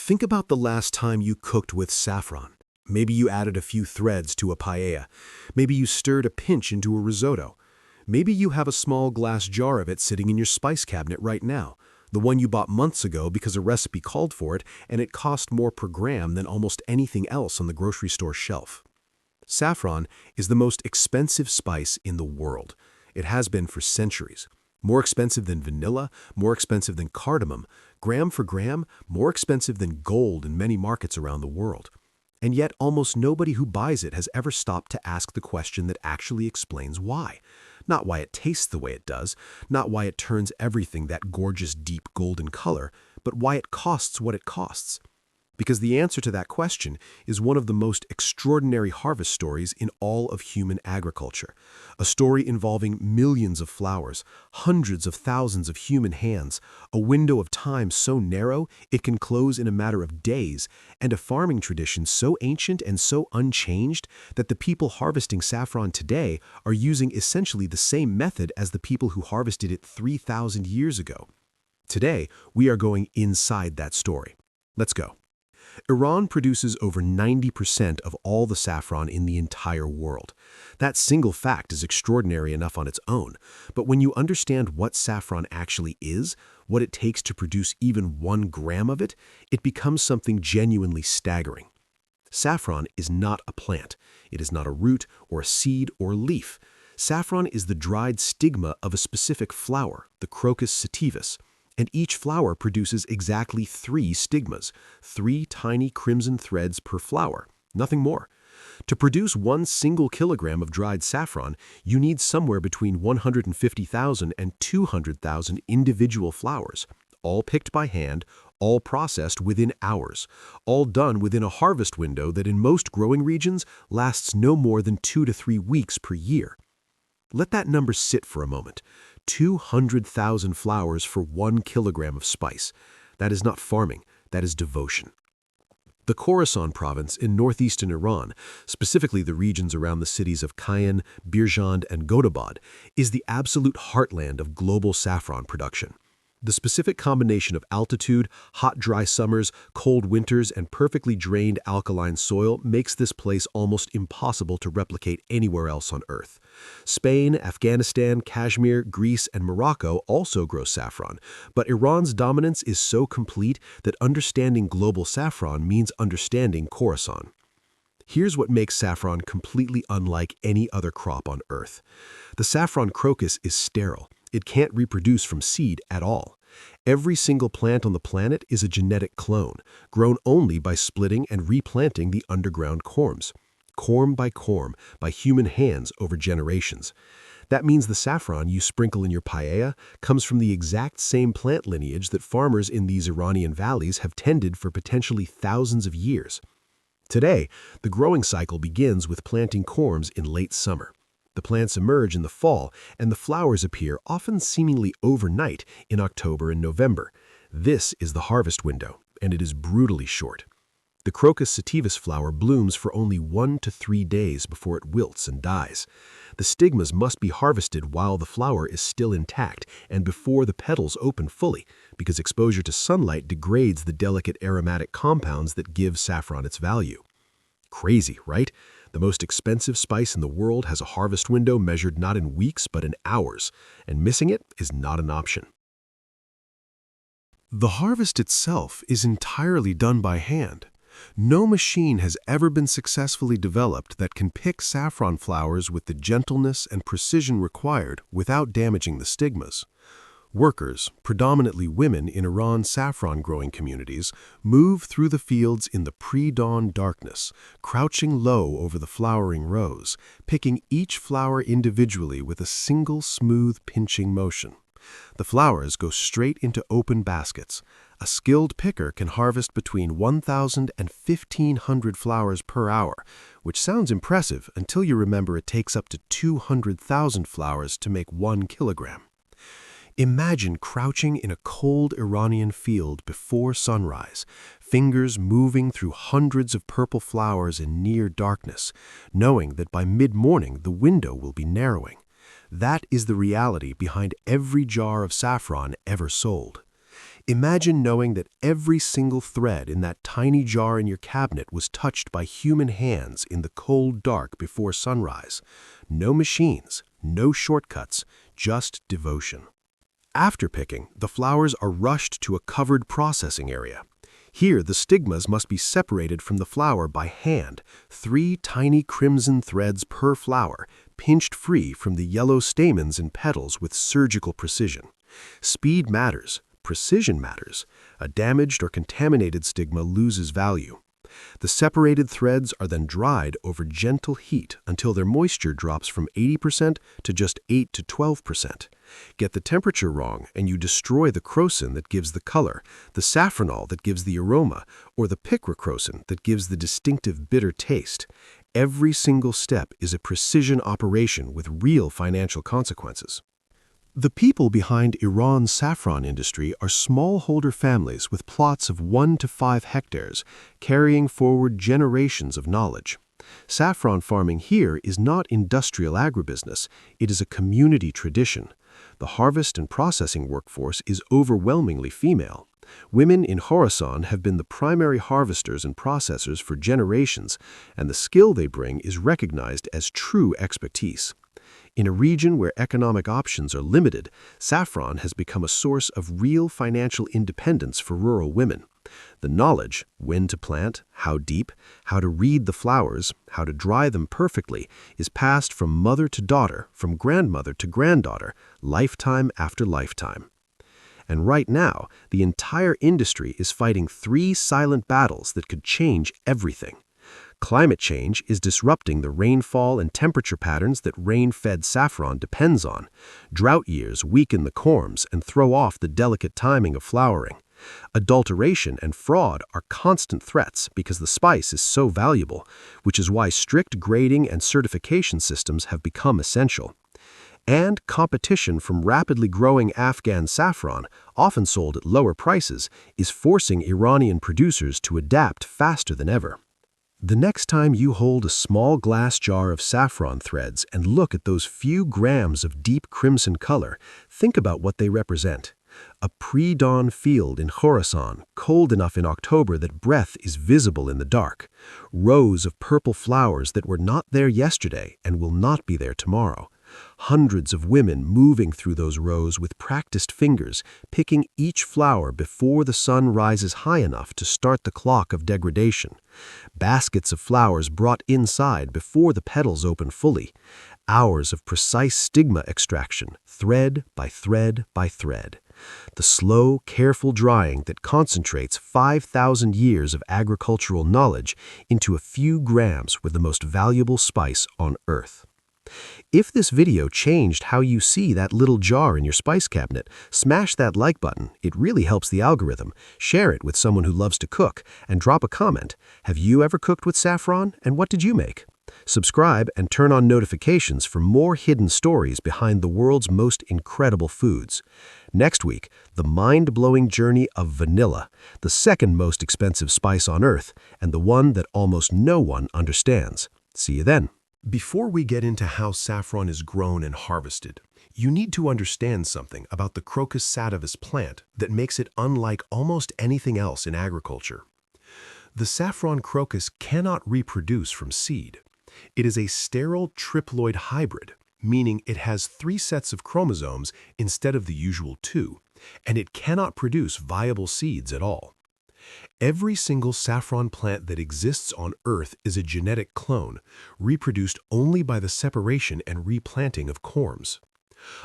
Think about the last time you cooked with saffron. Maybe you added a few threads to a paella. Maybe you stirred a pinch into a risotto. Maybe you have a small glass jar of it sitting in your spice cabinet right now, the one you bought months ago because a recipe called for it and it cost more per gram than almost anything else on the grocery store shelf. Saffron is the most expensive spice in the world. It has been for centuries. More expensive than vanilla, more expensive than cardamom, gram for gram, more expensive than gold in many markets around the world. And yet almost nobody who buys it has ever stopped to ask the question that actually explains why. Not why it tastes the way it does, not why it turns everything that gorgeous deep golden color, but why it costs what it costs. Because the answer to that question is one of the most extraordinary harvest stories in all of human agriculture. A story involving millions of flowers, hundreds of thousands of human hands, a window of time so narrow it can close in a matter of days, and a farming tradition so ancient and so unchanged that the people harvesting saffron today are using essentially the same method as the people who harvested it 3,000 years ago. Today, we are going inside that story. Let's go. Iran produces over 90% of all the saffron in the entire world. That single fact is extraordinary enough on its own, but when you understand what saffron actually is, what it takes to produce even 1 gram of it, it becomes something genuinely staggering. Saffron is not a plant. It is not a root or a seed or leaf. Saffron is the dried stigma of a specific flower, the crocus sativus. And each flower produces exactly 3 stigmas, 3 tiny crimson threads per flower, nothing more. To produce 1 single kilogram of dried saffron, you need somewhere between 150,000 and 200,000 individual flowers, all picked by hand, all processed within hours, all done within a harvest window that in most growing regions lasts no more than 2 to 3 weeks per year. Let that number sit for a moment. 200,000 flowers for 1 kilogram of spice. That is not farming, that is devotion. The Khorasan province in northeastern Iran, specifically the regions around the cities of Caen, Birjand, and Godabad, is the absolute heartland of global saffron production. The specific combination of altitude, hot dry summers, cold winters, and perfectly drained alkaline soil makes this place almost impossible to replicate anywhere else on Earth. Spain, Afghanistan, Kashmir, Greece, and Morocco also grow saffron, but Iran's dominance is so complete that understanding global saffron means understanding Khorasan. Here's what makes saffron completely unlike any other crop on Earth. The saffron crocus is sterile. It can't reproduce from seed at all. Every single plant on the planet is a genetic clone, grown only by splitting and replanting the underground corms, corm by human hands over generations. That means the saffron you sprinkle in your paella comes from the exact same plant lineage that farmers in these Iranian valleys have tended for potentially thousands of years. Today, the growing cycle begins with planting corms in late summer. The plants emerge in the fall, and the flowers appear often seemingly overnight in October and November. This is the harvest window, and it is brutally short. The crocus sativus flower blooms for only 1 to 3 days before it wilts and dies. The stigmas must be harvested while the flower is still intact and before the petals open fully, because exposure to sunlight degrades the delicate aromatic compounds that give saffron its value. Crazy, right? The most expensive spice in the world has a harvest window measured not in weeks but in hours, and missing it is not an option. The harvest itself is entirely done by hand. No machine has ever been successfully developed that can pick saffron flowers with the gentleness and precision required without damaging the stigmas. Workers, predominantly women in Iran's saffron-growing communities, move through the fields in the pre-dawn darkness, crouching low over the flowering rows, picking each flower individually with a single smooth pinching motion. The flowers go straight into open baskets. A skilled picker can harvest between 1,000 and 1,500 flowers per hour, which sounds impressive until you remember it takes up to 200,000 flowers to make 1 kilogram. Imagine crouching in a cold Iranian field before sunrise, fingers moving through hundreds of purple flowers in near darkness, knowing that by mid-morning the window will be narrowing. That is the reality behind every jar of saffron ever sold. Imagine knowing that every single thread in that tiny jar in your cabinet was touched by human hands in the cold dark before sunrise. No machines, no shortcuts, just devotion. After picking, the flowers are rushed to a covered processing area. Here, the stigmas must be separated from the flower by hand, 3 tiny crimson threads per flower, pinched free from the yellow stamens and petals with surgical precision. Speed matters, precision matters. A damaged or contaminated stigma loses value. The separated threads are then dried over gentle heat until their moisture drops from 80% to just 8 to 12%. Get the temperature wrong and you destroy the crocin that gives the color, the saffronol that gives the aroma, or the picrocrocin that gives the distinctive bitter taste. Every single step is a precision operation with real financial consequences. The people behind Iran's saffron industry are smallholder families with plots of 1 to 5 hectares, carrying forward generations of knowledge. Saffron farming here is not industrial agribusiness, it is a community tradition. The harvest and processing workforce is overwhelmingly female. Women in Khorasan have been the primary harvesters and processors for generations, and the skill they bring is recognized as true expertise. In a region where economic options are limited, saffron has become a source of real financial independence for rural women. The knowledge, when to plant, how deep, how to read the flowers, how to dry them perfectly, is passed from mother to daughter, from grandmother to granddaughter, lifetime after lifetime. And right now, the entire industry is fighting 3 silent battles that could change everything. Climate change is disrupting the rainfall and temperature patterns that rain-fed saffron depends on. Drought years weaken the corms and throw off the delicate timing of flowering. Adulteration and fraud are constant threats because the spice is so valuable, which is why strict grading and certification systems have become essential. And competition from rapidly growing Afghan saffron, often sold at lower prices, is forcing Iranian producers to adapt faster than ever. The next time you hold a small glass jar of saffron threads and look at those few grams of deep crimson color, think about what they represent. A pre-dawn field in Khorasan, cold enough in October that breath is visible in the dark. Rows of purple flowers that were not there yesterday and will not be there tomorrow. Hundreds of women moving through those rows with practiced fingers, picking each flower before the sun rises high enough to start the clock of degradation. Baskets of flowers brought inside before the petals open fully. Hours of precise stigma extraction, thread by thread by thread. The slow, careful drying that concentrates 5,000 years of agricultural knowledge into a few grams with the most valuable spice on Earth. If this video changed how you see that little jar in your spice cabinet, smash that like button. It really helps the algorithm. Share it with someone who loves to cook, and drop a comment. Have you ever cooked with saffron, and what did you make? Subscribe and turn on notifications for more hidden stories behind the world's most incredible foods. Next week, the mind-blowing journey of vanilla, the second most expensive spice on Earth, and the one that almost no one understands. See you then. Before we get into how saffron is grown and harvested, you need to understand something about the crocus sativus plant that makes it unlike almost anything else in agriculture. The saffron crocus cannot reproduce from seed. It is a sterile triploid hybrid, meaning it has 3 sets of chromosomes instead of the usual 2, and it cannot produce viable seeds at all. Every single saffron plant that exists on Earth is a genetic clone, reproduced only by the separation and replanting of corms.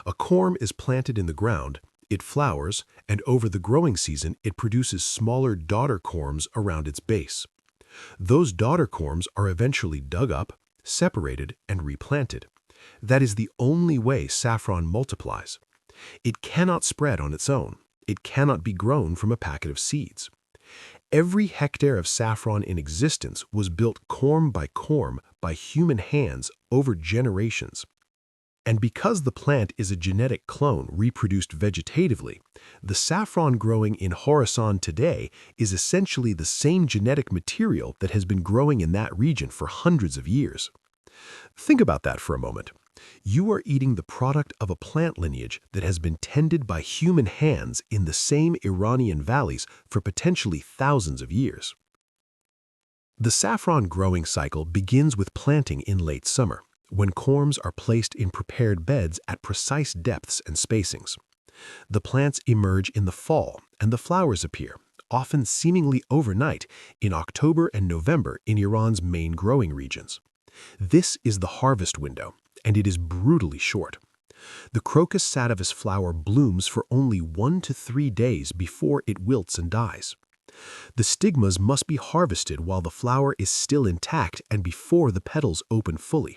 A corm is planted in the ground, it flowers, and over the growing season it produces smaller daughter corms around its base. Those daughter corms are eventually dug up, separated, and replanted. That is the only way saffron multiplies. It cannot spread on its own. It cannot be grown from a packet of seeds. Every hectare of saffron in existence was built corm by human hands over generations. And because the plant is a genetic clone reproduced vegetatively, the saffron growing in Khorasan today is essentially the same genetic material that has been growing in that region for hundreds of years. Think about that for a moment. You are eating the product of a plant lineage that has been tended by human hands in the same Iranian valleys for potentially thousands of years. The saffron growing cycle begins with planting in late summer, when corms are placed in prepared beds at precise depths and spacings. The plants emerge in the fall, and the flowers appear, often seemingly overnight, in October and November in Iran's main growing regions. This is the harvest window, and it is brutally short. The crocus sativus flower blooms for only 1 to 3 days before it wilts and dies. The stigmas must be harvested while the flower is still intact and before the petals open fully,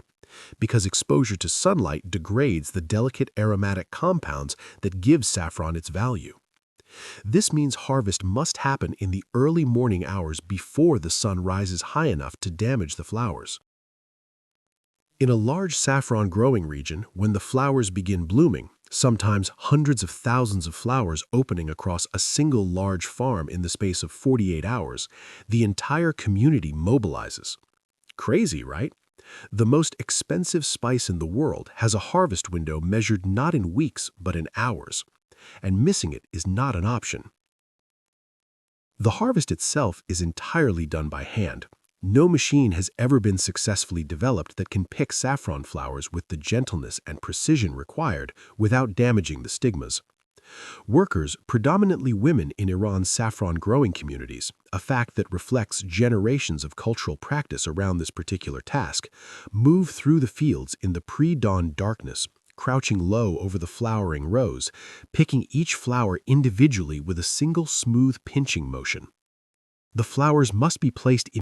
because exposure to sunlight degrades the delicate aromatic compounds that give saffron its value. This means harvest must happen in the early morning hours before the sun rises high enough to damage the flowers. In a large saffron growing region, when the flowers begin blooming, sometimes hundreds of thousands of flowers opening across a single large farm in the space of 48 hours, the entire community mobilizes. Crazy, right? The most expensive spice in the world has a harvest window measured not in weeks but in hours, and missing it is not an option. The harvest itself is entirely done by hand. No machine has ever been successfully developed that can pick saffron flowers with the gentleness and precision required without damaging the stigmas. Workers, predominantly women in Iran's saffron growing communities, a fact that reflects generations of cultural practice around this particular task, move through the fields in the pre-dawn darkness, crouching low over the flowering rows, picking each flower individually with a single smooth pinching motion. The flowers must be placed